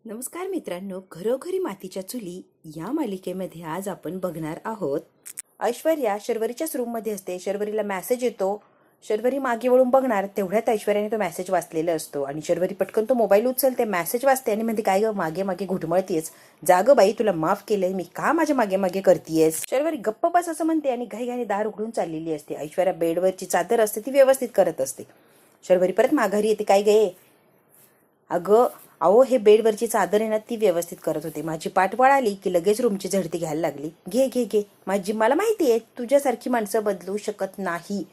नमस्कार मित्रांनो, घरोघरी मातीच्या चुली या मालिकेमध्ये आज आपण बघणार आहोत. ऐश्वर्या शर्वरीच्याच रूममध्ये असते. शर्वरीला मेसेज येतो. शर्वरी मागे वळून बघणार, तेवढ्यात ऐश्वर्याने तो मेसेज वाचलेला असतो आणि शर्वरी पटकन तो मोबाईल उचलते, मेसेज वाचते आणि म्हणते, काय ग मागे मागे घुटमळतीयस? जाग बाई, तुला माफ केलंय मी, का माझ्या मागे मागे करतीयस? शर्वरी गप्प बस असं म्हणते आणि घाईघाईने दार उघडून चाललेली असते. ऐश्वर्या बेडवरची चादर असते ती व्यवस्थित करत असते. शर्वरी परत माघारी येते. काय गे? अगं अहो, हे बेडवरची चादर आहे ना, ती व्यवस्थित करत होते. माझी पाठ वळाली की लगेच रूमची झडती घ्यायला लागली. घे घे घे, मला माहिती आहे तुझ्यासारखी माणसं बदलू शकत नाही.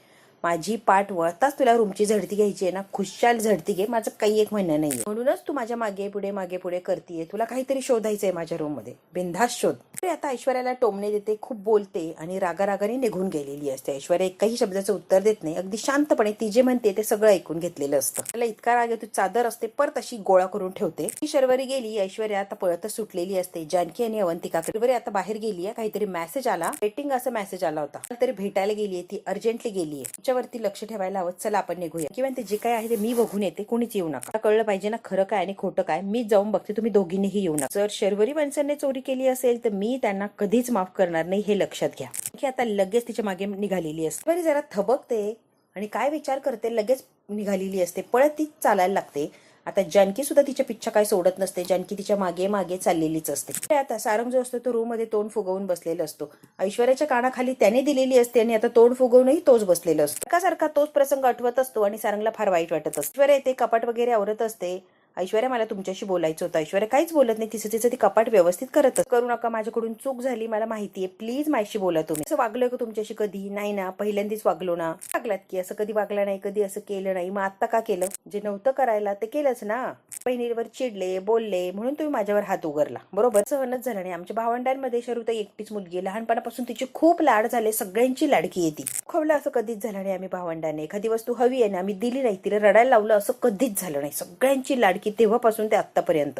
माझी पाठ वळताच तुला रूमची झडती घ्यायची आहे ना, खुशाल झडती घे, माझं काही एक म्हणणं नाही. म्हणूनच तू माझ्या मागे पुढे करतीये. तुला काहीतरी शोधायचंय माझ्या रूम मध्ये, बिनधास्त शोध. आता ऐश्वर्याला टोमणे देते, खूप बोलते आणि रागारागाने निघून गेलेली असते. ऐश्वर्या एकही शब्दाचं उत्तर देत नाही. अगदी शांतपणे ती जे म्हणते ते सगळं ऐकून घेतलेलं असतं. त्याला इतका राग येतो, चादर असते परत अशी गोळा करून ठेवते. ती शर्वरी गेली. ऐश्वर्या आता पळतच सुटलेली असते. जानकी आणि अवंतिका. शर्वरी आता बाहेर गेली आहे. काहीतरी मेसेज आला, वेटिंग असं मेसेज आला होता. तरी भेटायला गेलीये ती, अर्जंटली गेलीये. त्याच्यावरती लक्ष ठेवायला हवं. चला आपण निघूया, किंवा ते जे काय आहे ते मी बघून येते, कोणीच येऊ नका. कळलं पाहिजे ना खरं काय आणि खोटं काय. मी जाऊन बघते, तुम्ही दोघींनीही येऊ नका. जर शर्वरी माणसांनी चोरी केली असेल तर मी त्यांना कधीच माफ करणार नाही, हे लक्षात घ्या. की आता लगेच तिच्या मागे निघालेली असते. बरी जरा थबकते आणि काय विचार करते, लगेच निघालेली असते. पळत ती चालायला लागते. आता जानकी सुद्धा तिच्या पिच्छा काय सोडत नसते. जानकी तिच्या मागे मागे चाललेलीच असते. आता सारंग जो असतो तो रूम मध्ये तोंड फुगवून बसलेला असतो. ऐश्वर्याच्या कानाखाली त्याने दिलेली असते आणि आता तोंड फुगवूनही तोच बसलेला असतो. सारखा तोच प्रसंग आठवत असतो आणि सारंगला फार वाईट वाटत असतो. ऐश्वर्या येते, कपाट वगैरे आवरत असते. ऐश्वर्या, मला तुमच्याशी बोलायचं होतं. ऐश्वर्या काहीच बोलत नाही. तिचं ती कपाट व्यवस्थित करत. करू नका, माझ्याकडून चूक झाली, मला माहितीये, प्लीज माझ्याशी बोला. तुम्ही असं वागलोय का तुमच्याशी कधी? नाही ना, पहिल्यांदाच वागलो ना. वागलात की? असं कधी वागला नाही, कधी असं केलं नाही. मग आता का केलं? जे नव्हतं करायला ते केलंच ना. बहिणीवर चिडले, बोलले म्हणून तुम्ही माझ्यावर हात उघडला, बरोबर? सहनच झालं नाही. आमच्या भावंडांमध्ये शरुताई एकटीच मुलगी, लहानपणापासून तिचे खूप लाड झाले, सगळ्यांची लाडकी येते. खवलं असं कधीच झालं नाही. आम्ही भावंडांनी एखादी वस्तू हवी आहे ना, आम्ही दिली नाही, तिला रडायला लावलं, असं कधीच झालं नाही. सगळ्यांची लाडकी तेव्हापासून ते आत्तापर्यंत.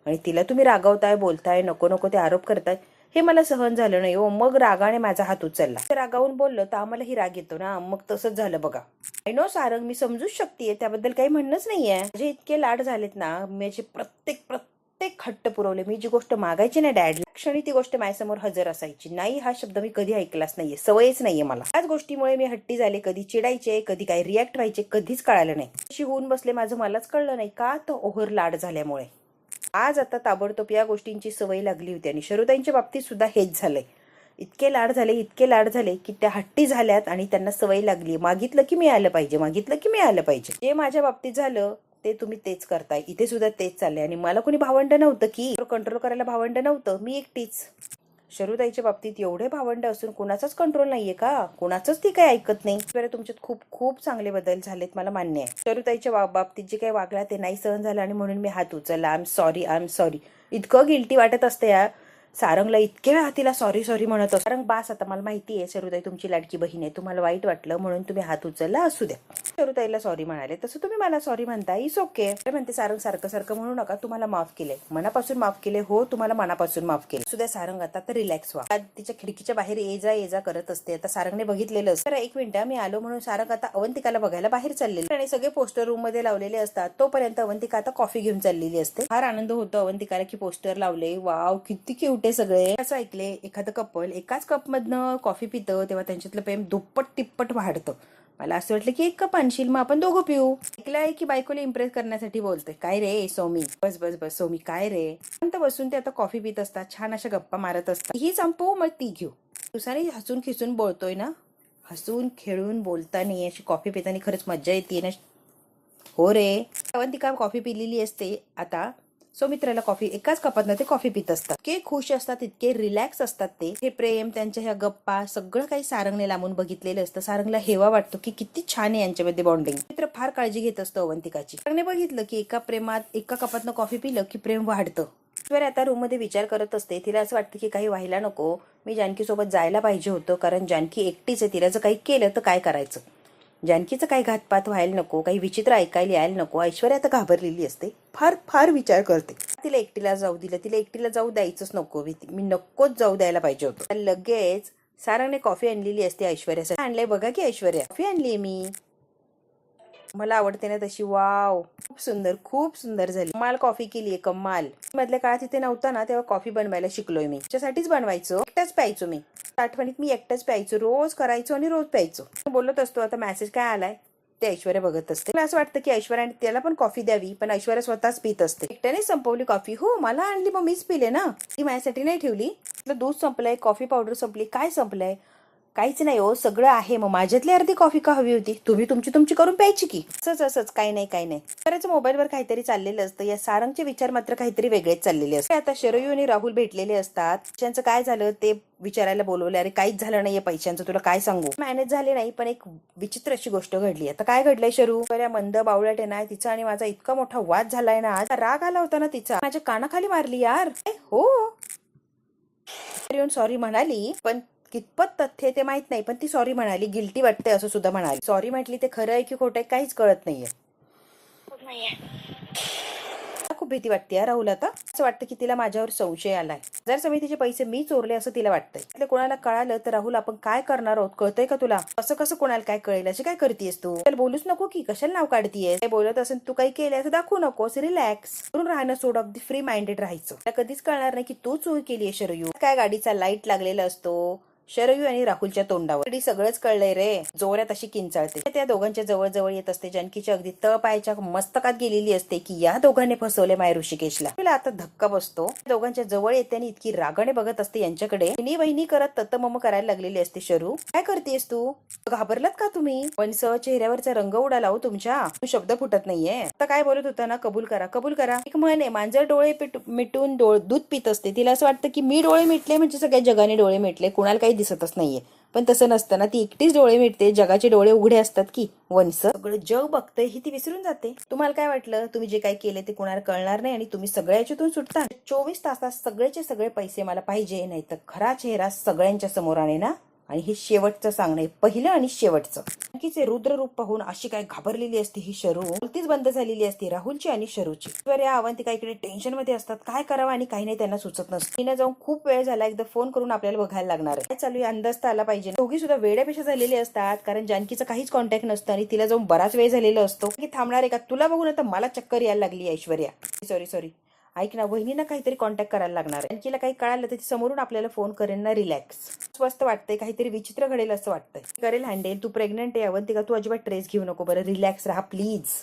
आणि तिला तुम्ही रागावताय, बोलताय, नको नको ते आरोप करताय, हे मला सहन झालं नाही हो. मग रागाने माझा हात उचलला. रागावून बोललं तर आम्हालाही राग येतो ना. मग तसंच झालं बघा. आय नो सारंग, मी समजूच शकते, त्याबद्दल काही म्हणणंच नाहीये. माझे इतके लाड झालेत ना, माझे प्रत्येक हट्ट पुरवले. मी जी गोष्ट मागायची ना डॅड, क्षणी ती गोष्ट माझ्यासमोर हजर असायची. नाही हा शब्द मी कधी ऐकलाच नाहीये, सवयच नाहीये मला. त्याच गोष्टीमुळे मी हट्टी झाले. कधी चिडायचे, कधी काय रिॲक्ट व्हायचे, कधीच कळालं नाही. अशी होऊन बसले, माझं मलाच कळलं नाही का, तर ओव्हर लाड झाल्यामुळे. आज आता ताबडतोब या गोष्टींची सवय लागली होती आणि शरुताईंच्या बाबतीत सुद्धा हेच झालंय. इतके लाड झाले की त्या हट्टी झाल्यात आणि त्यांना सवय लागली, मागितलं की मिळालं पाहिजे, मागितलं की मिळालं पाहिजे. जे माझ्या बाबतीत झालं ते तुम्ही तेच करताय. इथे सुद्धा तेच चाललंय. आणि मला कोणी भावंड नव्हतं की कंट्रोल करायला, भावंड नव्हतं, मी एकटीच. शरुताईच्या बाबतीत एवढे भावंड असून कुणाचाच कंट्रोल नाहीये का? कुणाचंच ती काही ऐकत नाही. तुमच्यात खूप खूप चांगले बदल झालेत, मला मान्य आहे. शरुताईच्या बाबतीत जे काही वागला ते नाही सहन झालं आणि म्हणून मी हात उचलला. I am sorry. इतकं गिल्टी वाटत असते या सारंगला. इतके वेळा तिला सॉरी सॉरी म्हणत असतो. सारंग बास, आता मला माहिती आहे शरुताई तुमची लाडकी बहीण आहे, तुम्हाला वाईट वाटलं म्हणून तुम्ही हात उचलला, असू द्या. शरुताईला सॉरी म्हणाले, तसं तुम्ही मला सॉरी म्हणताय, इस ओके. म्हणते सारंग, सारखं सारखं म्हणू नका, तुम्हाला माफ केले, मनापासून माफ केले. हो, तुम्हाला मनापासून माफ केले. असू द्या सारंग, आता तर रिलॅक्स व्हा. तिच्या खिडकीच्या बाहेर ये जा करत असते. आता सारंगने बघितलेलं असतं. एक मिनिट, मी आलो म्हणून सारंग आता अवंतिकाला बघायला बाहेर चाललेले आणि सगळे पोस्टर रूम मध्ये लावलेले असतात. तोपर्यंत अवंतिका आता कॉफी घेऊन चाललेली असते. फार आनंद होतो अवंतिकाला की पोस्टर लावले, वाव किती क्यूट आहे सगळे. असं ऐकले, एखादं कपल एकाच कप मधनं कॉफी पितं तेव्हा त्यांच्यातलं प्रेम दुप्पट तिप्पट वाढतं. मला असं वाटलं की एक कप आणशील, मग आपण दोघं पिऊ. ऐकलंय की बायकोला इम्प्रेस करण्यासाठी बोलतोय. काय रे सौमी, बस बस बस सौमी, काय रे. शांत बसून ते आता कॉफी पित असतात, छान अशा गप्पा मारत असतात. ही संपवू मग ती घेऊ. तुसाने हसून खिसून बोलतोय ना, हसून खेळून बोलताना अशी कॉफी पिताना खरंच मज्जा येते ना. हो रे. अवंतिका कॉफी पिलेली असते. आता सौमित्राला कॉफी एकाच कपात ते कॉफी पित असतात. इतके खुश असतात, इतके रिलॅक्स असतात ते. हे प्रेम, त्यांच्या ह्या गप्पा, सगळं काही सारंगने लांबून बघितलेलं असतं. सारंगला हेवा वाटतो की किती छान आहे यांच्यामध्ये बॉन्डिंग. मित्र फार काळजी घेत असतो अवंतिकाची. सारंगने बघितलं की एका कपातनं कॉफी पिलं की प्रेम वाढतं. आता रूम मध्ये विचार करत असते. तिला असं वाटतं की काही व्हायला नको, मी जानकी सोबत जायला पाहिजे होतं, कारण जानकी एकटीच आहे. तिला जर काही केलं तर काय करायचं? जानकीचं काही घातपात व्हायला नको, काही विचित्र ऐकायला यायला नको. ऐश्वर्या आता घाबरलेली असते, फार फार विचार करते. तिला एकटीला जाऊ दिलं, तिला एकटीला जाऊ द्यायचंच नको, मी नकोच जाऊ द्यायला पाहिजे होतं. लगेच सारंगने कॉफी आणलेली असते ऐश्वर्यासाठी. आणलंय बघा की ऐश्वर्या, कॉफी आणलीये मी. मला आवडते ना तशी. वाव, खूप सुंदर झाली. कमाल कॉफी केलीये, कमाल. मधल्या काळात इथे नव्हता ना तेव्हा कॉफी बनवायला शिकलोय मी. त्याच्यासाठीच बनवायचो, एकटाच प्यायचो मी. आठवणीत मी एकटाच प्यायचो, रोज करायचो आणि रोज प्यायचो. बोलत असतो आता मेसेज काय आलाय ते ऐश्वर्या बघत असते. मला असं वाटतं की ऐश्वर्याने त्याला पण कॉफी द्यावी, पण ऐश्वर्या स्वतःच पित असते. एकट्याने संपवली कॉफी. हो, मला आणली मग मीच पिले ना, ती माझ्यासाठी नाही ठेवली. दूध संपलंय, कॉफी पावडर संपली, काय संपलंय? काहीच नाही हो, सगळं आहे. मग माझ्यातली अर्धी कॉफी का हवी होती? तुम्ही तुमची करून प्यायची की. असंच काही नाही. खरंच मोबाईलवर काहीतरी चाललेलं असतं. या सारंगचे विचार मात्र काहीतरी वेगळेच चाललेले असतात. आता शरयू आणि राहुल भेटलेले असतात. पैशांचं काय झालं ते विचारायला बोलवले. अरे काहीच झालं नाहीये पैशांचं, तुला काय सांगू. मॅनेज झाले नाही, पण एक विचित्र अशी गोष्ट घडली. आता काय घडलंय शरू? बऱ्या मंद बावळट आहे ना, तिचा आणि माझा इतका मोठा वाद झालाय ना, आज राग आला होता ना तिचा, माझ्या कानाखाली मारली यार. हो, येऊन सॉरी म्हणाली, पण कितपत तथ्य ते माहित नाही, पण ती सॉरी म्हणाली. गिल्टी वाटते असं सुद्धा म्हणाली. सॉरी म्हटली ते खरं आहे की खोटं आहे काहीच कळत नाहीये. खूप भीती वाटते यार राहुल. आता असं वाटतं की तिला माझ्यावर संशय आलाय. जर समितीचे पैसे मी चोरले असं तिला वाटतंय. कोणाला कळालं तर राहुल आपण काय करणार आहोत कळतंय का तुला? कसं कोणाला काय कळेल अशी काय करतेस तू? बोलूच नको की, कशाला नाव काढतीये? बोलत असेल तू काही केलं असं दाखवू नकोस, रिलॅक्स करून राहणं सोड, अगदी फ्री माइंडेड राहायचं. कधीच कळणार नाही की तू चोरी केलीये शरयू. काय गाडीचा लाईट लागलेला असतो शरयू आणि राहुलच्या तोंडावर. सगळंच कळलंय रे. जोरात अशी किंचाळते. त्या दोघांच्या जवळ येत असते. जानकीच्या अगदी तळपायाच्या मस्तकात गेलेली असते की या दोघांनी फसवले माय ऋषिकेशला. तिला आता धक्का बसतो. दोघांच्या जवळ येते आणि इतकी रागाने बघत असते यांच्याकडे. वहिनी करत तत्तमम करायला लागलेली असते. शरू, काय करतेस तू? घाबरलात का तुम्ही? वंश, चेहऱ्यावरचा रंग उडाला हो तुमच्या. शब्द फुटत नाहीये. आता काय बोलत होता ना, कबूल करा. एक म्हण आहे, मांजर डोळे मिटून दूध पित असते. तिला असं वाटतं की मी डोळे मिटले म्हणजे सगळ्या जगाने डोळे मिटले, कुणाला काही दिसतच नाहीये. पण तसं नसतं ना, ती एकटीच डोळे मिटते. जगाचे डोळे उघडे असतात की. वंश, सगळं जग बघतंय ही ती विसरून जाते. तुम्हाला काय वाटलं तुम्ही जे काही केले ते कुणाला कळणार नाही आणि तुम्ही सगळ्या याच्यातून सुटता? 24 तासात सगळेचे सगळे पैसे मला पाहिजे, नाही तर खरा चेहरा सगळ्यांच्या समोर आणे ना. आणि हे शेवटचं सांगणे, पहिलं आणि शेवटचं. जानकीचे रुद्र रूप पाहून अशी काय घाबरलेली असते ही शरू. बोलतीच बंद झालेली असते राहुलची आणि शरूची. ऐश्वर्या, अवंतिका इकडे टेन्शन मध्ये असतात. काय करावं आणि काही नाही त्यांना सुचत नसतं. तिने जाऊन खूप वेळ झाला, एकदा फोन करून आपल्याला बघायला लागणार आहे काय चालू आहे, अंदाज तर आला पाहिजे. दोघी सुद्धा वेड्यापेक्षा झालेले असतात, कारण जानकीचं काहीच कॉन्टॅक्ट नसतं आणि तिला जाऊन बराच वेळ झालेला असतो. की थांबणार आहे का? तुला बघून आता मला चक्कर यायला लागली ऐश्वर्या. सॉरी ऐक ना, वहिनींना काहीतरी कॉन्टॅक्ट करायला लागणार आहे. आणखीला काही कळालं तर ती समोरून आपल्याला फोन करेन ना. रिलॅक्स. स्वस्त वाटतंय, काहीतरी विचित्र घडेल असं वाटतंय. करेल हँडेल. तू प्रेग्नंट आहे अवंतिका, तू अजिबात ट्रेस घेऊ नको बरं. रिलॅक्स राहा प्लीज.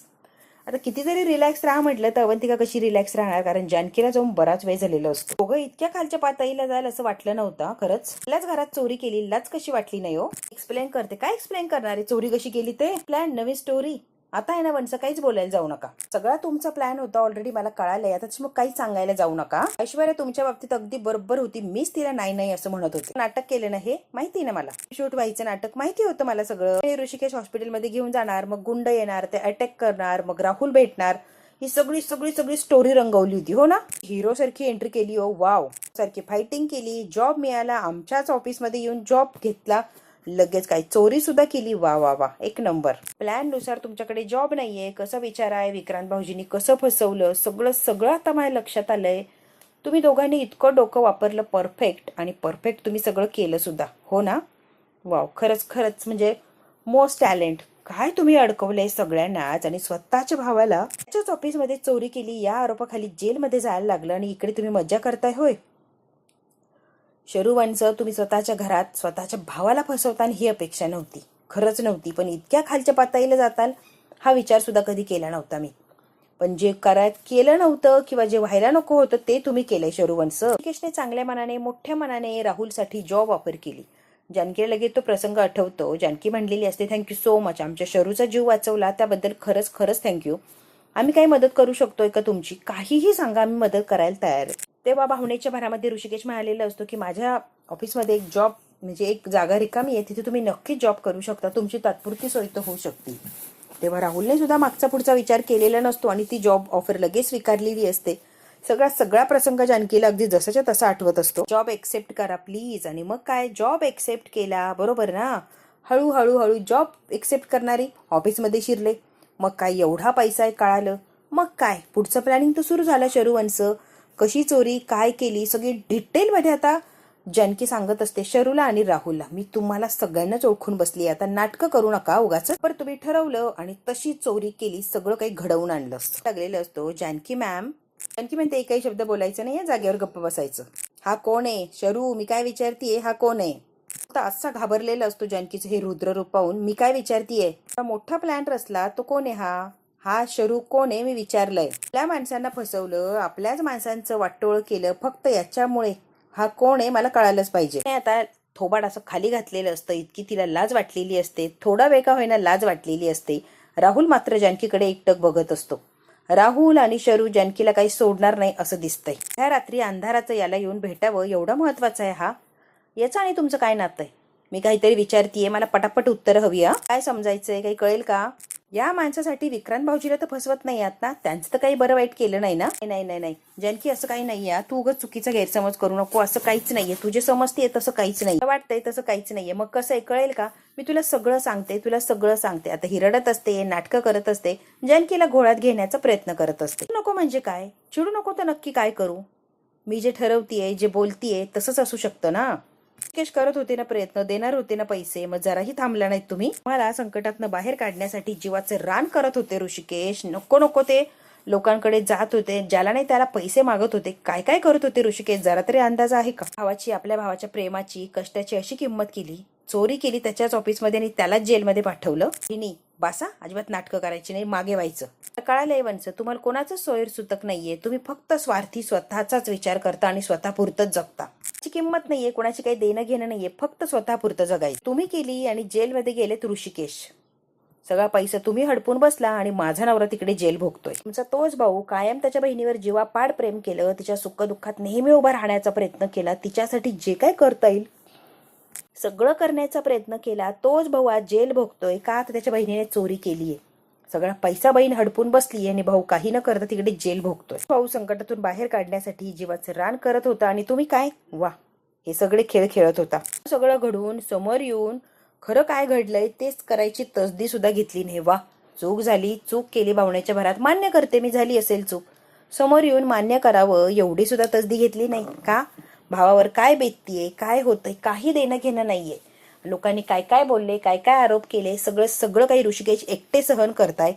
आता किती जरी रिलॅक्स राहा म्हटलं तर अवंतिका कशी रिलॅक्स राहणार, कारण जानकीला जाऊन बराच वेळ झालेला असतो. दोघं इतक्या खालच्या पातळीला जाईल असं वाटलं नव्हतं खरंच. आपल्याच घरात चोरी केली, लाच कशी वाटली नाही हो? एक्सप्लेन करते. काय एक्सप्लेन करणार आहे? चोरी कशी केली ते प्लॅन, नवीन स्टोरी. आता आहे ना वंश, काहीच बोलायला जाऊ नका. सगळा तुमचा प्लॅन होता ऑलरेडी, मला कळालंय. आता मग काहीच सांगायला जाऊ नका. ऐश्वर्या तुमच्या बाबतीत अगदी बरोबर होती. मीच तिला नाही असं म्हणत होते. नाटक केलं ना हे माहिती ना मला. शूट व्हायचं नाटक माहिती होतं मला सगळं. ऋषिकेश हॉस्पिटलमध्ये घेऊन जाणार, मग गुंड येणार, ते अटॅक करणार, मग राहुल भेटणार. ही सगळी स्टोरी रंगवली होती हो ना. हिरो सारखी एंट्री केली हो. वाव, सारखी फायटिंग केली, जॉब मिळाला, आमच्याच ऑफिसमध्ये येऊन जॉब घेतला, लगेच काही चोरी सुद्धा केली. वा, एक नंबर. प्लॅन नुसार तुमच्याकडे जॉब नाहीये, कसं विचार आहे, विक्रांत भाऊजींनी कसं फसवलं, सगळं आता माझ्या लक्षात आलंय. तुम्ही दोघांनी इतकं डोकं वापरलं, परफेक्ट, आणि परफेक्ट तुम्ही सगळं केलं सुद्धा हो ना. वाव, खरंच म्हणजे मोस्ट टॅलेंट. काय तुम्ही अडकवलंय सगळ्यांनाच, आणि स्वतःच्या भावाला त्याच्याच ऑफिसमध्ये चोरी केली या आरोपाखाली जेलमध्ये जायला लागलं, आणि इकडे तुम्ही मज्जा करताय होय. शरूवंश, तुम्ही स्वतःच्या घरात स्वतःच्या भावाला फसवताना ही अपेक्षा नव्हती, खरंच नव्हती. पण इतक्या खालच्या पातळीला जाताल हा विचार सुद्धा कधी केला नव्हता मी. पण जे केलं नव्हतं किंवा जे व्हायला नको होतं ते तुम्ही केलंय शरूवंश. ऋषिकेशने चांगल्या मनाने, मोठ्या मनाने राहुलसाठी जॉब ऑफर केली. जानकीला लगेच तो प्रसंग आठवतो. जानकी म्हणलेली असते, थँक्यू सो मच, आमच्या शरूचा जीव वाचवला त्याबद्दल खरंच थँक्यू. आम्ही काही मदत करू शकतोय का तुमची? काहीही सांगा, आम्ही मदत करायला तयार आहे. तेव्हा भावनेच्या भरामध्ये ऋषिकेश म्हणालेला असतो की माझ्या ऑफिसमध्ये एक जॉब, म्हणजे एक जागा रिकामी आहे, तिथे तुम्ही नक्की जॉब करू शकता, तुमची तात्पुरती सोय तर होऊ शकते. तेव्हा राहुलने सुद्धा मागचा पुढचा विचार केलेला नसतो आणि ती जॉब ऑफर लगेच स्वीकारलेली असते. सगळा प्रसंग जानकीला अगदी जसाच्या तसा आठवत असतो. जॉब एक्सेप्ट करा प्लीज. आणि मग काय, जॉब एक्सेप्ट केला, बरोबर ना. हळूहळू जॉब एक्सेप्ट करणारी ऑफिसमध्ये शिरले. मग काय, एवढा पैसा आहे कळालं. मग काय, पुढचं प्लॅनिंग तर सुरू झालं शरूवंश. कशी चोरी, काय केली, सगळी डिटेलमध्ये आता जानकी सांगत असते शरूला आणि राहुलला, मी तुम्हाला सगळ्यांनाच ओळखून बसली, आता नाटकं करू नका उगाच. पर तुम्ही ठरवलं आणि तशी चोरी केली, सगळं काही घडवून आणलं लागलेलं असतो. जानकी मॅम, जानकी म्हणते एकही शब्द बोलायचं नाही, जागेवर गप्प बसायचं. हा कोण आहे शरू, मी काय विचारतीये, हा कोण आहे. असा घाबरलेला असतो जानकीचं हे रुद्र रूप पाहून. मी काय विचारतीये, मोठा प्लॅन रचला तो कोण आहे, हा शरू कोण आहे, मी विचारलंय. आपल्या माणसांना फसवलं, आपल्याच माणसांचं वाटोळ केलं, फक्त याच्यामुळे हा कोण आहे मला कळायलाच पाहिजे. आता थोबाड असं खाली घातलेलं असतं, इतकी तिला लाज वाटलेली असते, थोडा वेळ का होईना लाज वाटलेली असते. राहुल मात्र जानकीकडे एकटक बघत असतो. राहुल आणि शरू जानकीला काही सोडणार नाही असं दिसतंय. ह्या रात्री अंधाराचं याला येऊन भेटावं एवढं महत्वाचं आहे हा. याचं आणि तुमचं काय नातं आहे, मी काहीतरी विचारतीये, मला पटापट उत्तर हवी. काय समजायचंय, काही कळेल का. या माणसासाठी विक्रांत भाऊजीला तर फसवत नाही आहात ना, त्यांचं तर काही बरं वाईट केलं नाही ना. नाही नाही नाही जानकी, असं काही नाहीये, तू उगाच चुकीचा गैरसमज करू नको. असं काहीच नाहीये, तुझे समजतीये तसं काहीच नाही, वाटतंय तसं काहीच नाहीये. मग कसं आहे कळेल का, मी तुला सगळं सांगते, तुला सगळं सांगते. आता ही रडत असते, नाटकं करत असते, जानकीला घोळात घेण्याचा प्रयत्न करत असते. नको म्हणजे काय, चिडू नको तर नक्की काय करू. मी जे ठरवतीये, जे बोलतीये तसंच असू शकतं ना. ऋषिकेश करत होते ना प्रयत्न, देणार होते ना पैसे, मग जराही थांबला नाहीत तुम्ही. मला संकटातनं बाहेर काढण्यासाठी जीवाचं रान करत होते ऋषिकेश. नको नको ते लोकांकडे जात होते, ज्याला नाही त्याला पैसे मागत होते. काय काय करत होते ऋषिकेश, जरा तरी अंदाज आहे का. भावाची, आपल्या भावाच्या प्रेमाची, कष्टाची अशी किंमत केली, चोरी केली त्याच्याच ऑफिसमध्ये आणि त्यालाच जेलमध्ये पाठवलं. तिने बासा, अजिबात नाटकं करायची नाही, मागे व्हायचं. कळालंय वंच, तुम्हाला कोणाचंच सोयरसुतक नाहीये, तुम्ही फक्त स्वार्थी, स्वतःचाच विचार करता आणि स्वतःपुरतच जगता. किंमत नाहीये, कोणाची काही देणं घेणं नाहीये, फक्त स्वतःपुरतं जगायचं. तुम्ही केली आणि जेलमध्ये गेलेत ऋषिकेश. सगळा पैसा तुम्ही हडपून बसला आणि माझा नवरा तिकडे जेल भोगतोय. तुमचा तोच भाऊ कायम त्याच्या बहिणीवर जीवापाड प्रेम केलं, तिच्या सुखदुःखात नेहमी उभा राहण्याचा प्रयत्न केला, तिच्यासाठी जे काय करता येईल सगळं करण्याचा प्रयत्न केला. तोच भाऊ आज जेल भोगतोय का, तर त्याच्या बहिणीने चोरी केलीये. सगळा पैसा बहीण हडपून बसली आणि भाऊ काही न करता तिकडे जेल भोगतोय. भाऊ संकटातून बाहेर काढण्यासाठी जीवाचं रान करत होता आणि तुम्ही काय, वा, हे सगळे खेळ खेळत होता. सगळं घडून समोर येऊन खरं काय घडलंय तेच करायची तसदी सुद्धा घेतली नाही. वा, चूक झाली, चूक केली भावनेच्या भरात, मान्य करते मी, झाली असेल चूक, समोर येऊन मान्य करावं एवढी सुद्धा तसदी घेतली नाही का. भावावर काय बेततीये, काय होतंय, काही देणं घेणं नाहीये. लोकांनी काय काय बोलले, काय काय आरोप केले, सगळं काही ऋषिकेश एकटे सहन करताय.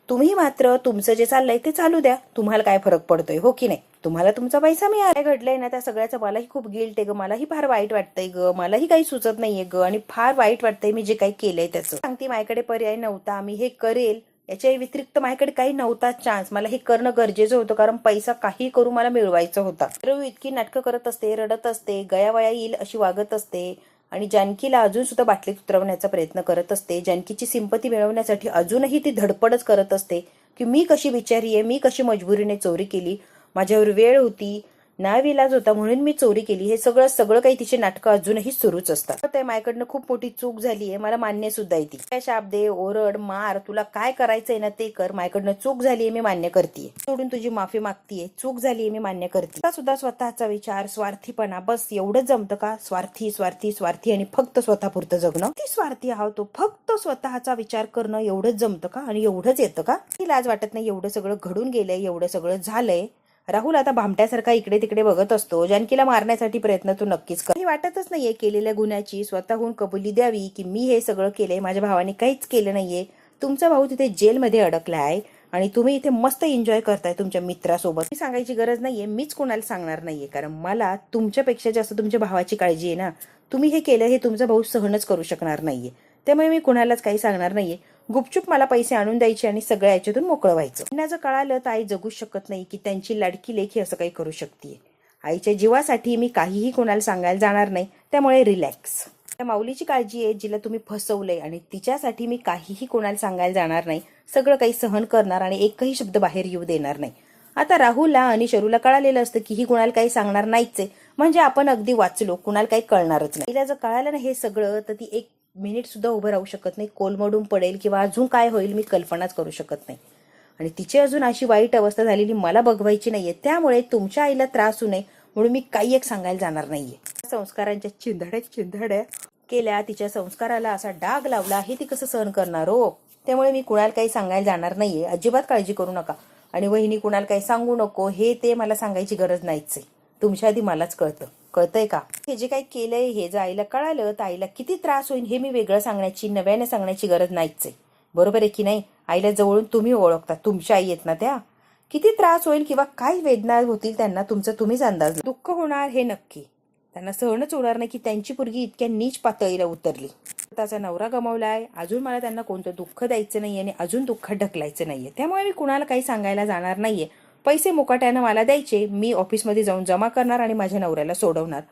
तुम्ही मात्र तुमचं जे चाललंय ते चालू द्या, तुम्हाला काय फरक पडतोय, हो की नाही. तुम्हाला तुमचा पैसा मिळाला. काय घडलंय ना त्या सगळ्याचं मलाही खूप गिल्ट आहे ग, मलाही फार वाईट वाटतंय ग, मलाही काही सुचत नाहीये ग, आणि फार वाईट वाटतंय मी जे काही केलंय त्याचं. सांगते माझ्याकडे पर्याय नव्हता, मी हे करेल याच्या व्यतिरिक्त माझ्याकडे काही नव्हता चान्स, मला हे करणं गरजेचं होतं, कारण पैसा काही करू मला मिळवायचा होता. रवी इतकी नाटकं करत असते, रडत असते, गयावया येईल अशी वागत असते आणि जानकीला अजून सुद्धा बाटलीत उतरवण्याचा प्रयत्न करत असते. जानकीची सिंपती मिळवण्यासाठी अजूनही ती धडपडच करत असते की मी कशी बिचारी आहे, मी कशी मजबुरीने चोरी केली, माझ्यावर वेळ होती, नाविलाज होता म्हणून मी चोरी केली. हे सगळं काही तिचे नाटकं अजूनही सुरूच असतात. ते माझ्याकडनं खूप मोठी चूक झाली आहे, मला मान्य सुद्धा आहे. ती काय शाप दे, ओरड, मार, तुला काय करायचंय ना ते कर, माझ्याकडनं चूक झालीये, मी मान्य करतेय, सोडून तुझी माफी मागतीये, चूक झालीये, मी मान्य करते. सुद्धा स्वतःचा विचार, स्वार्थीपणा, बस एवढंच जमतं का. स्वार्थी स्वार्थी स्वार्थी आणि फक्त स्वतःपुरतं जगणं. ती स्वार्थी आहोत तो, फक्त स्वतःचा विचार करणं एवढंच जमतं का आणि एवढंच येतं का. ती लाज वाटत नाही, एवढं सगळं घडून गेलंय, एवढं सगळं झालंय. राहुल आता भामट्यासारखा इकडे तिकडे बघत असतो. जानकीला मारण्यासाठी प्रयत्न तू नक्कीच कर. वाटतच नाहीये केलेल्या गुन्ह्याची स्वतःहून कबुली द्यावी की मी हे सगळं केलंय, माझ्या भावाने काहीच केलं नाहीये. तुमचा भाऊ तिथे जेलमध्ये अडकलाय आणि तुम्ही इथे मस्त एन्जॉय करताय तुमच्या मित्रासोबत. मी सांगायची गरज नाहीये, मीच कोणाला सांगणार नाहीये, कारण मला तुमच्यापेक्षा जास्त तुमच्या भावाची काळजी आहे ना. तुम्ही हे केलं हे तुमचा भाऊ सहनच करू शकणार नाहीये, त्यामुळे मी कुणालाच काही सांगणार नाहीये. गुपचूप मला पैसे आणून द्यायचे आणि सगळ्या याच्यातून मोकळं व्हायचं. त्यांना जर कळालं तर आई जगूच शकत नाही की त्यांची लाडकी लेक ही असं काही करू शकते. आईच्या जीवासाठी मी काहीही कोणाला सांगायला जाणार नाही, त्यामुळे रिलॅक्स. त्या माऊलीची काळजी आहे जिला तुम्ही फसवलंय आणि तिच्यासाठी मी काहीही कोणाला सांगायला जाणार नाही, सगळं काही सहन करणार आणि एकही शब्द बाहेर येऊ देणार नाही. आता राहुलला आणि शरूला कळालेलं असतं की ही कुणाला काही सांगणार नाहीच आहे, म्हणजे आपण अगदी वाचलो, कुणाला काही कळणारच नाही. तिला जर कळालं ना हे सगळं तर ती एक मिनिट सुद्धा उभं राहू शकत नाही, कोलमडून पडेल किंवा अजून काय होईल मी कल्पनाच करू शकत नाही. आणि तिची अजून अशी वाईट अवस्था झालेली मला बघवायची नाहीये, त्यामुळे तुमच्या आईला त्रास होऊ नये म्हणून मी काही एक सांगायला जाणार नाहीये. संस्कारांच्या चिंधड्या केल्या, तिच्या संस्काराला असा डाग लावला, हे ती कसं सहन करणार हो. त्यामुळे मी कुणाला काही सांगायला जाणार नाहीये, अजिबात काळजी करू नका. आणि वहिनी कुणाला काही सांगू नको हे ते मला सांगायची गरज नाहीच आहे, तुमच्या आधी मलाच कळतं. कळतंय का? हे जे काही केलंय हे जर आईला कळालं तर आईला किती त्रास होईल हे मी वेगळं सांगण्याची, नव्याने सांगण्याची गरज नाहीच आहे. बरोबर आहे की नाही? आईला जवळून तुम्ही ओळखता, तुमच्या आई आहेत ना त्या. किती त्रास होईल किंवा काय वेदना होतील त्यांना तुमचं तुम्हीच अंदाज. दुःख होणार हे नक्की. त्यांना सहनच होणार नाही की त्यांची पोरगी इतक्या नीच पातळीला उतरली. त्याचा नवरा गमावलाय, अजून मला त्यांना कोणतं दुःख द्यायचं नाहीये आणि अजून दुःखात ढकलायचं नाहीये. त्यामुळे मी कुणाला काही सांगायला जाणार नाहीये. पैसे मुकाट्यानं मला द्यायचे, मी ऑफिसमध्ये जाऊन जमा करणार आणि माझ्या नवऱ्याला सोडवणार.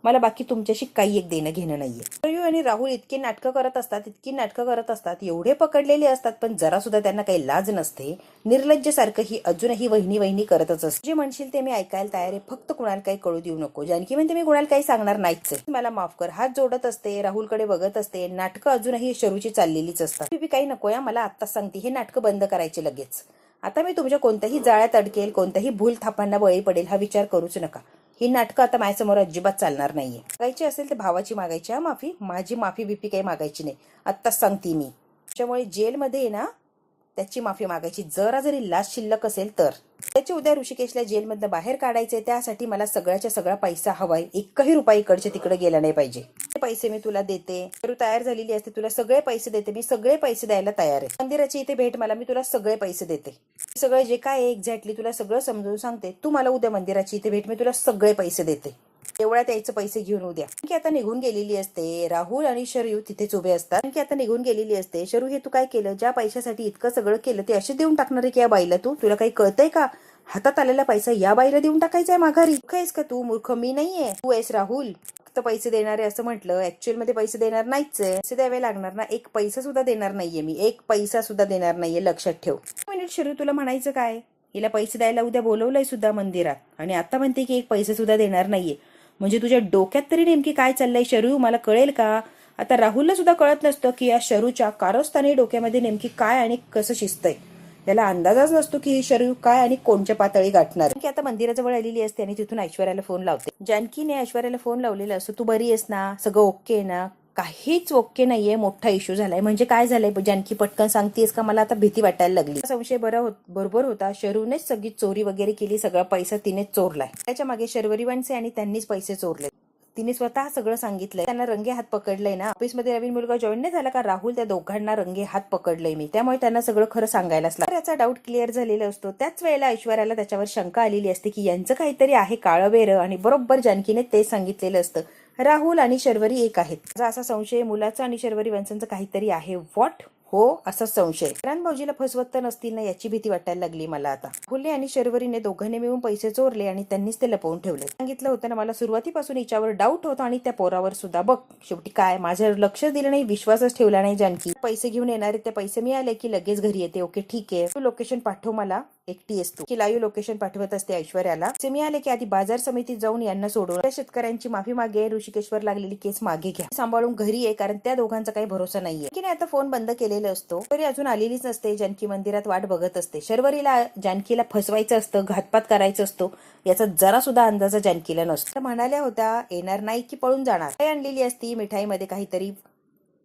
मला बाकी तुमच्याशी काही एक देणं घेणं नाहीये. सरयू आणि राहुल इतकी नाटकं करत असतात, इतकी नाटकं करत असतात, एवढे पकडलेले असतात, पण जरा सुद्धा त्यांना काही लाज नसते. निर्लज्जसारखं ही अजूनही वहिनी वहिनी करतच असते. जे म्हणशील ते मी ऐकायला तयार आहे, फक्त कुणाला काही कळू देऊ नको. जानकी म्हणते मी कुणाला काही सांगणार नाहीच आहे. मला माफ कर. हात जोडत असते, राहुलकडे बघत असते. नाटकं अजूनही शरूची चाललेलीच असतात. बीबी काही नको या, मला आत्ताच सांगते, हे नाटकं बंद करायचे लगेच. आता मी तुमच्या कोणत्याही जाळ्यात अडकेल, कोणत्याही भूल थापांना बळी पडेल हा विचार करूच नका. ही नाटकं आता माझ्यासमोर अजिबात चालणार नाहीये. मागायची असेल तर भावाची मागायची, माफी. माझी माफी बिफी काही मागायची नाही, आत्ताच सांगते मी. त्याच्यामुळे जेलमध्ये ना त्याची माफी मागायची, जरा जरी लाच शिल्लक असेल तर. त्याची उद्या ऋषिकेशला जेलमधनं बाहेर काढायचे, त्यासाठी मला सगळ्याच्या सगळा पैसा हवाय. एकही रुपया इकडच्या तिकडे गेला नाही पाहिजे. पैसे मी तुला देते, तू तयार झालेली असते, तुला सगळे पैसे देते, मी सगळे पैसे द्यायला तयार आहे. मंदिराची इथे भेट मला, मी तुला सगळे पैसे देते. सगळं जे काय आहे एक्झॅक्टली तुला सगळं समजून सांगते. तू मला उद्या मंदिराची इथे भेट, मी तुला सगळे पैसे देते. एवढ्या त्याचे पैसे घेऊन उद्या. की आता निघून गेलेली असते. राहुल आणि शरयू तिथेच उभे असतात. की आता निघून गेलेली असते. शरू, हे तू काय केलं? ज्या पैशासाठी इतकं सगळं केलं ते असे देऊन टाकणार आहे की या बाईला? तुला काही कळतंय का? हातात आलेला पैसा या बाईला देऊन टाकायचा आहे माघारी? मूर्ख आहेस का तू? मूर्ख मी नाहीये, तू आहेस राहुल. फक्त पैसे देणारे असं म्हटलं, ऍक्च्युअल मध्ये पैसे देणार नाहीच आहे. पैसे द्यावे लागणार ना. एक पैसा सुद्धा देणार नाहीये मी, एक पैसा सुद्धा देणार नाहीये, लक्षात ठेव. मिनिट शरू, तुला म्हणायचं काय? हिला पैसे द्यायला उद्या बोलवलंय सुद्धा मंदिरात आणि आता म्हणते की एक पैसे सुद्धा देणार नाहीये. म्हणजे तुझ्या डोक्यात तरी नेमकी काय चाललंय शरू? मला कळेल का? आता राहुलला सुद्धा कळत नसतं की या शरूच्या कारस्थानी डोक्यामध्ये नेमकी काय आणि कसं शिजतंय. त्याला अंदाजच नसतो की ही शरू काय आणि कोणच्या पातळी गाठणार. की आता मंदिराजवळ आलेली असते आणि तिथून ऐश्वर्याला फोन लावते. जानकीने ऐश्वर्याला फोन लावलेला असतो, तू बरी आहेस ना? सगळं ओके आहे ना? काहीच ओके नाहीये, मोठा इश्यू झालाय. म्हणजे काय झालंय जानकी? पटकन सांगतेस का? मला आता भीती वाटायला लागली. संशय बरोबर होता. शरूनेच सगळी चोरी वगैरे केली, सगळा पैसा तिनेच चोरलाय. त्याच्या मागे शर्वरी वनसे आणि त्यांनीच पैसे चोरले. तिने स्वतः सगळं सांगितलंय. त्यांना रंगे हात पकडलंय ना. ऑफिसमध्ये नवीन मुलगा जॉईन नाही झाला का राहुल, त्या दोघांना रंगे हात पकडलंय मी. त्यामुळे त्यांना सगळं खरं सांगायलाच लागलं. याचा डाऊट क्लिअर झालेला असतो. त्याच वेळेला ऐश्वर्याला त्याच्यावर शंका आलेली असते की यांचं काहीतरी आहे काळं आणि बरोबर जानकीने ते सांगितलेलं असतं. राहुल आणि शर्वरी एक आहेत. माझा असा संशय मुलाचा आणि शर्वरी वंशांचं काहीतरी आहे. व्हॉट? हो, असा संशय. भाऊजीला फसवत तर नसतील ना याची भीती वाटायला लागली मला आता. राहुलने आणि शर्वरीने दोघांनी मिळून पैसे चोरले आणि त्यांनीच ते लपवून ठेवले. सांगितलं होतं ना मला सुरुवातीपासून हिच्यावर डाऊट होता आणि त्या पोरावर सुद्धा. बघ शेवटी काय, माझ्यावर लक्ष दिलं नाही, विश्वासच ठेवला नाही जानकी. पैसे घेऊन येणारे, ते पैसे मिळाले की लगेच घरी येते. ओके ठीक आहे, तू लोकेशन पाठव मला. एकटी असतो की लाईव्ह लोकेशन पाठवत असते ऐश्वर्याला. ते मिळाले की आधी बाजार समितीत जाऊन यांना सोडवलं. त्या शेतकऱ्यांची माफी मागे, ऋषिकेशवर लागलेली केस मागे घ्या, सांभाळून घरी आहे, कारण त्या दोघांचा काही भरोसा नाहीये. की नाही आता फोन बंद केलेला असतो. तरी अजून आलेलीच नसते. जानकी मंदिरात वाट बघत असते. शर्वरीला जानकीला फसवायचं असतं, घातपात करायचं असतो, याचा जरा सुद्धा अंदाजा जानकीला नसतो. म्हणाल्या होत्या येणार नाही की पळून जाणार. काय आणलेली असती मिठाईमध्ये? काहीतरी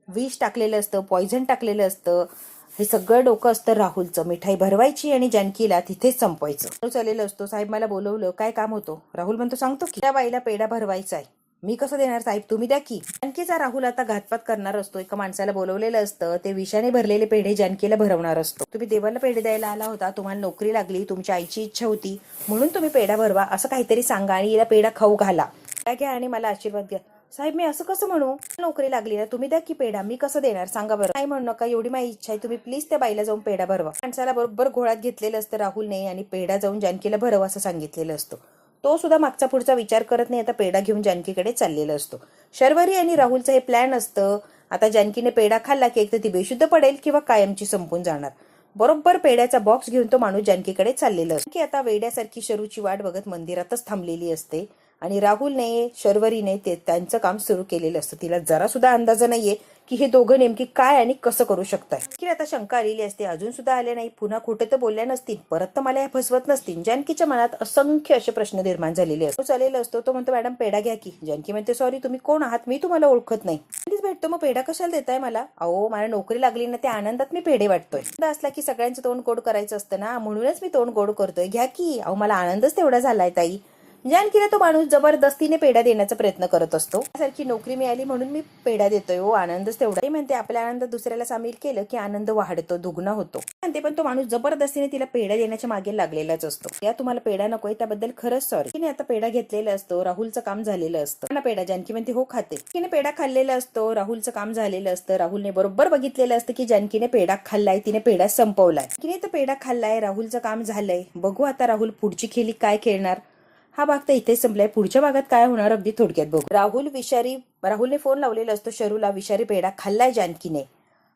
विष टाकलेलं असतं, पॉइझन टाकलेलं असतं. हे सगळं डोकं असतं राहुलचं. मिठाई भरवायची आणि जानकीला तिथेच संपवायचं. चाललेलं असतो. साहेब मला बोलवलं, काय काम होतं? राहुल म्हणतो सांगतो की त्या बाईला पेढा भरवायचा आहे. मी कसं देणार साहेब, तुम्ही द्या की. जानकीचा राहुल आता घातपात करणार असतो. एका माणसाला बोलवलेलं असतं, ते विषाने भरलेले पेढे जानकीला भरवणार असतो. तुम्ही देवाला पेढे द्यायला आला होता, तुम्हाला नोकरी लागली, तुमच्या आईची इच्छा होती म्हणून तुम्ही पेढा भरवा, असं काहीतरी सांगा आणि हिला पेढा खाऊ घाला. घ्या आणि मला आशीर्वाद द्या. साहेब मी असं कसं म्हणू? नोकरी लागली ना, तुम्ही द्या की पेढा, मी कसं देणार सांगा बरं. नाही म्हणू नका, एवढी माझी इच्छा आहे, तुम्ही प्लीज त्या बाईला जाऊन पेढा भरवा. माणसाला बरोबर घोळात घेतलेलं असतं राहुलने आणि पेढा जाऊन जानकीला भरव असं सांगितलेलं असतं. तो सुद्धा मागचा पुढचा विचार करत नाही. आता पेढा घेऊन जानकीकडे चाललेला असतो. शर्वरी आणि राहुलचं हे प्लॅन असतं. आता जानकीने पेढा खाल्ला की एक तर ती बेशुद्ध पडेल किंवा कायमची संपून जाणार. बरोबर पेढ्याचा बॉक्स घेऊन तो माणूस जानकीकडे चाललेला असतो. की आता वेड्यासारखी शरूची वाट बघत मंदिरातच थांबलेली असते आणि राहुलने शर्वरीने ते त्यांचं काम सुरू केलेलं असतं. तिला जरा सुद्धा अंदाजा नाहीये की हे दोघं नेमकी काय आणि कसं करू शकतात. की आता शंका आलेली असते. अजून सुद्धा आले नाही. पुन्हा खोटे तर बोलल्या नसतील, परत तर मला हे फसवत नसतील. जानकीच्या मनात असंख्य असे प्रश्न निर्माण झालेले असतो. चाललेला असतो. तो म्हणतो मॅडम पेढा घ्या की. जानकी म्हणते सॉरी, तुम्ही कोण आहात? मी तुम्हाला ओळखत नाही. भेटतो मग पेढा कशाला देताय मला? अहो मला नोकरी लागली ना, त्या आनंदात मी पेढे वाटतोय. असला की सगळ्यांचं तोंड गोड करायचं असतं ना, म्हणूनच मी तोंड गोड करतोय. घ्या की. अहो मला आनंदच तेवढा झालाय ताई. जानकीला तो माणूस जबरदस्तीने पेढा देण्याचा प्रयत्न करत असतो. सारखी नोकरी मिळाली म्हणून मी पेढा देतोय, हो आनंदच तेवढा. ते म्हणते आपला आनंद दुसऱ्याला सामील केलं की आनंद वाढतो, दुगणा होतो म्हणते. पण तो माणूस जबरदस्तीने तिला पेढा देण्याच्या मागे लागलेलाच असतो. या तुम्हाला पेढा नकोय त्याबद्दल खरंच सॉरी. तिने आता पेढा घेतलेला असतो, राहुलचं काम झालेलं असतं ना पेढा. जानकी म्हणते हो खाते. तिने पेढा खाल्लेला असतो, राहुलचं काम झालेलं असतं. राहुलने बरोबर बघितलेलं असतं की जानकीने पेढा खाल्लाय, तिने पेढा संपवलाय. तिने तर पेढा खाल्लाय, राहुलचं काम झालंय. बघू आता राहुल पुढची खेळी काय खेळणार. हा भाग तर इथेच संपलाय. पुढच्या भागात काय होणार अगदी थोडक्यात बघू. राहुलने फोन लावलेला असतो शरूला. विषारी पेढा खाल्लाय जानकीने.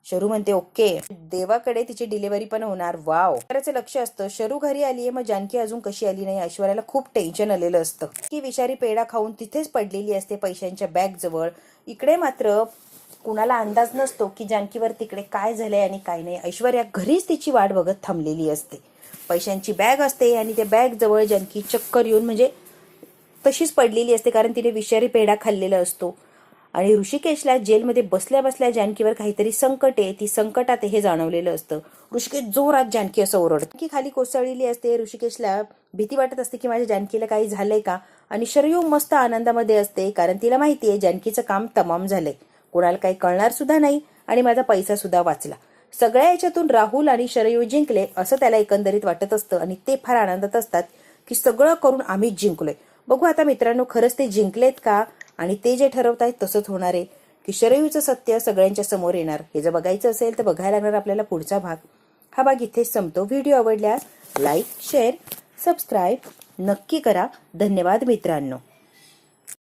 शरू म्हणते ओके. देवाकडे तिची डिलिव्हरी पण होणार. वाव. ऐश्वर्याचं लक्ष असतं शरू घरी आलीये, मग जानकी अजून कशी आली नाही. ऐश्वर्याला खूप टेन्शन आलेलं असतं की विषारी पेढा खाऊन तिथेच पडलेली असते पैशांच्या बॅग जवळ. इकडे मात्र कुणाला अंदाज नसतो की जानकीवर तिकडे काय झालंय आणि काय नाही. ऐश्वर्या घरीच तिची वाट बघत थांबलेली असते. पैशांची बॅग असते आणि त्या बॅग जवळ जानकी चक्कर येऊन म्हणजे तशीच पडलेली असते, कारण तिने विषारी पेढा खाल्लेला असतो. आणि ऋषिकेशला जेलमध्ये बसल्या बसल्या जानकीवर काहीतरी संकट आहे, ती संकटात हे जाणवलेलं असतं. ऋषिकेश जोरात जानकी असं ओरडतो की खाली कोसळलेली असते. ऋषिकेशला भीती वाटत असते की माझ्या जानकीला काही झालंय का. आणि शरयू मस्त आनंदामध्ये असते, कारण तिला माहितीये जानकीचं काम तमाम झालंय, कोणाला काही कळणार सुद्धा नाही आणि माझा पैसा सुद्धा वाचला. सगळ्या याच्यातून राहुल आणि शरयू जिंकले असं त्याला एकंदरीत वाटत असतं. आणि ते फार आनंदात असतात की सगळं करून आम्हीच जिंकलोय. बघू आता मित्रांनो खरंच ते जिंकलेत का, आणि ते जे ठरवत आहेत तसंच होणार आहे की शरयूचं सत्य सगळ्यांच्या समोर येणार. हे जर बघायचं असेल तर बघायला लागणार आपल्याला पुढचा भाग. हा भाग इथेच संपतो. व्हिडिओ आवडल्यास लाईक, शेअर, सबस्क्राईब नक्की करा. धन्यवाद मित्रांनो.